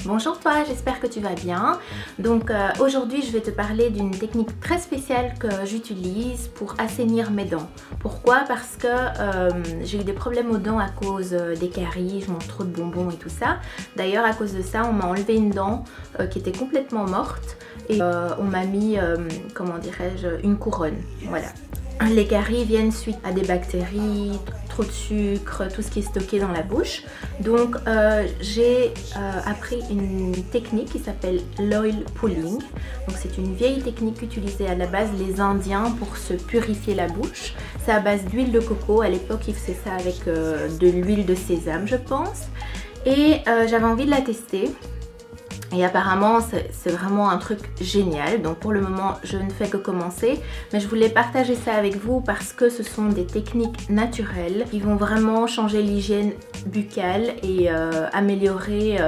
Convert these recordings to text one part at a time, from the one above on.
Bonjour toi, j'espère que tu vas bien. Donc aujourd'hui je vais te parler d'une technique très spéciale que j'utilise pour assainir mes dents. Pourquoi? Parce que j'ai eu des problèmes aux dents à cause des caries, je mange trop de bonbons et tout ça. D'ailleurs à cause de ça on m'a enlevé une dent qui était complètement morte et on m'a mis, comment dirais-je, une couronne. Voilà. Les caries viennent suite à des bactéries, trop de sucre, tout ce qui est stocké dans la bouche. Donc j'ai appris une technique qui s'appelle l'oil pulling. Donc c'est une vieille technique qu'utilisaient à la base les Indiens pour se purifier la bouche. C'est à base d'huile de coco. À l'époque ils faisaient ça avec de l'huile de sésame je pense. Et j'avais envie de la tester. Et apparemment c'est vraiment un truc génial, donc pour le moment je ne fais que commencer, mais je voulais partager ça avec vous parce que ce sont des techniques naturelles qui vont vraiment changer l'hygiène buccale et améliorer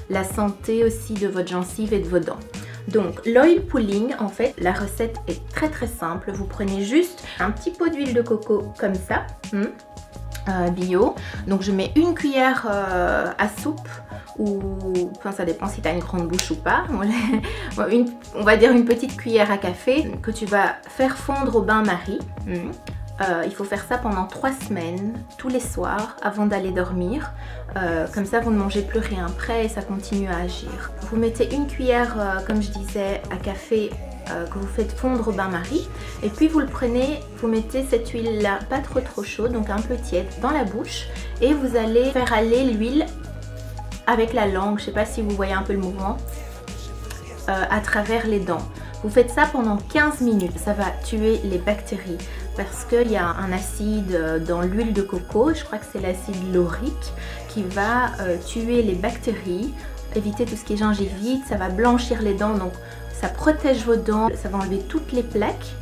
la santé aussi de votre gencive et de vos dents. Donc l'oil pulling, en fait la recette est très simple, vous prenez juste un petit pot d'huile de coco comme ça, bio, donc je mets une cuillère à soupe, ou enfin ça dépend si tu as une grande bouche ou pas, on va dire une petite cuillère à café que tu vas faire fondre au bain-marie. Il faut faire ça pendant 3 semaines, tous les soirs avant d'aller dormir, comme ça vous ne mangez plus rien après et ça continue à agir. Vous mettez une cuillère, comme je disais, à café que vous faites fondre au bain-marie et puis vous le prenez, vous mettez cette huile là, pas trop chaude, donc un peu tiède, dans la bouche et vous allez faire aller l'huile avec la langue, je sais pas si vous voyez un peu le mouvement, à travers les dents. Vous faites ça pendant 15 minutes, ça va tuer les bactéries parce qu'il y a un acide dans l'huile de coco, je crois que c'est l'acide laurique qui va tuer les bactéries, éviter tout ce qui est gingivite, ça va blanchir les dents, donc ça protège vos dents, ça va enlever toutes les plaques.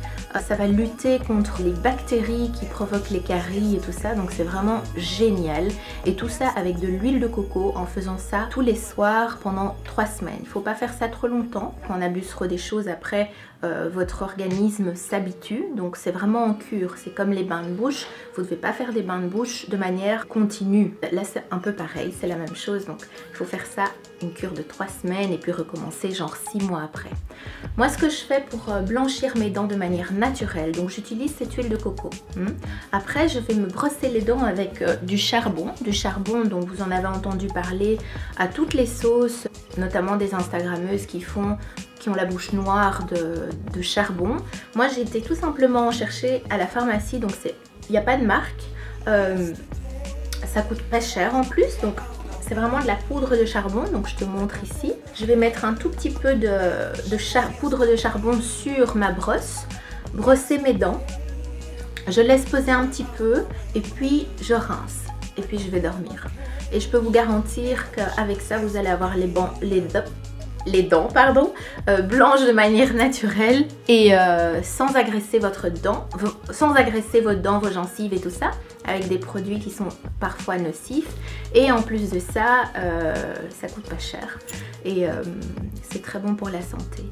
Ça va lutter contre les bactéries qui provoquent les caries et tout ça, donc c'est vraiment génial. Et tout ça avec de l'huile de coco en faisant ça tous les soirs pendant 3 semaines. Il ne faut pas faire ça trop longtemps, quand on abuse trop des choses après votre organisme s'habitue. Donc c'est vraiment en cure, c'est comme les bains de bouche, vous ne devez pas faire des bains de bouche de manière continue. Là c'est un peu pareil, c'est la même chose, donc il faut faire ça une cure de 3 semaines et puis recommencer genre 6 mois après. Moi ce que je fais pour blanchir mes dents de manière naturelle, donc j'utilise cette huile de coco. Après je vais me brosser les dents avec du charbon dont vous en avez entendu parler à toutes les sauces, notamment des instagrammeuses qui ont la bouche noire de charbon. Moi j'ai été tout simplement chercher à la pharmacie, donc il n'y a pas de marque, ça coûte pas cher en plus, donc c'est vraiment de la poudre de charbon, donc je te montre ici. Je vais mettre un tout petit peu de poudre de charbon sur ma brosse, brosser mes dents, je laisse poser un petit peu et puis je rince et puis je vais dormir. Et je peux vous garantir qu'avec ça vous allez avoir les dents blanches de manière naturelle et sans agresser votre dent, sans agresser vos dents, vos gencives et tout ça, avec des produits qui sont parfois nocifs. Et en plus de ça, ça coûte pas cher et c'est très bon pour la santé.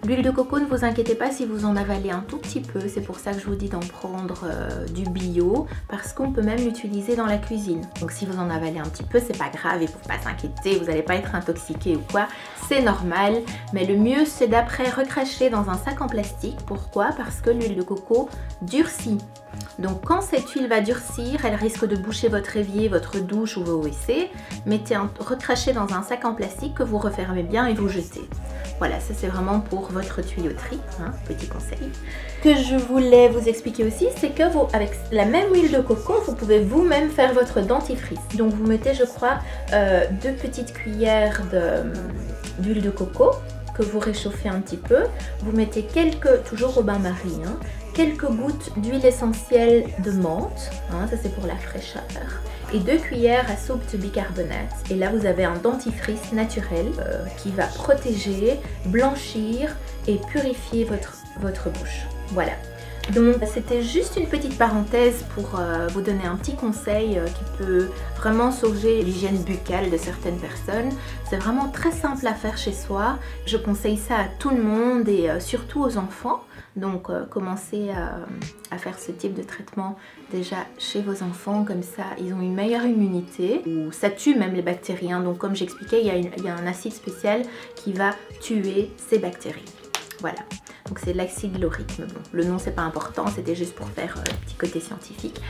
L'huile de coco, ne vous inquiétez pas si vous en avalez un tout petit peu, c'est pour ça que je vous dis d'en prendre du bio, parce qu'on peut même l'utiliser dans la cuisine. Donc si vous en avalez un petit peu, c'est pas grave, il ne faut pas s'inquiéter, vous n'allez pas être intoxiqué ou quoi, c'est normal. Mais le mieux c'est d'après recracher dans un sac en plastique. Pourquoi? Parce que l'huile de coco durcit. Donc quand cette huile va durcir, elle risque de boucher votre évier, votre douche ou vos WC. Recrachez dans un sac en plastique que vous refermez bien et vous jetez. Voilà, ça c'est vraiment pour votre tuyauterie, petit conseil. Ce que je voulais vous expliquer aussi, c'est que avec la même huile de coco, vous pouvez vous-même faire votre dentifrice. Donc vous mettez, je crois, 2 petites cuillères d'huile de coco que vous réchauffez un petit peu. Vous mettez toujours au bain-marie, quelques gouttes d'huile essentielle de menthe, ça c'est pour la fraîcheur, et 2 cuillères à soupe de bicarbonate. Et là vous avez un dentifrice naturel qui va protéger, blanchir et purifier votre bouche. Voilà. Donc c'était juste une petite parenthèse pour vous donner un petit conseil qui peut vraiment sauver l'hygiène buccale de certaines personnes. C'est vraiment très simple à faire chez soi. Je conseille ça à tout le monde et surtout aux enfants. Donc commencez à faire ce type de traitement déjà chez vos enfants, comme ça ils ont une meilleure immunité, ou ça tue même les bactéries, hein. Donc comme j'expliquais, il y a un acide spécial qui va tuer ces bactéries. Voilà, donc c'est l'acide laurique, mais bon, le nom c'est pas important, c'était juste pour faire un petit côté scientifique.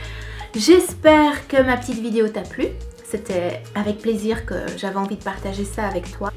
J'espère que ma petite vidéo t'a plu. C'était avec plaisir que j'avais envie de partager ça avec toi.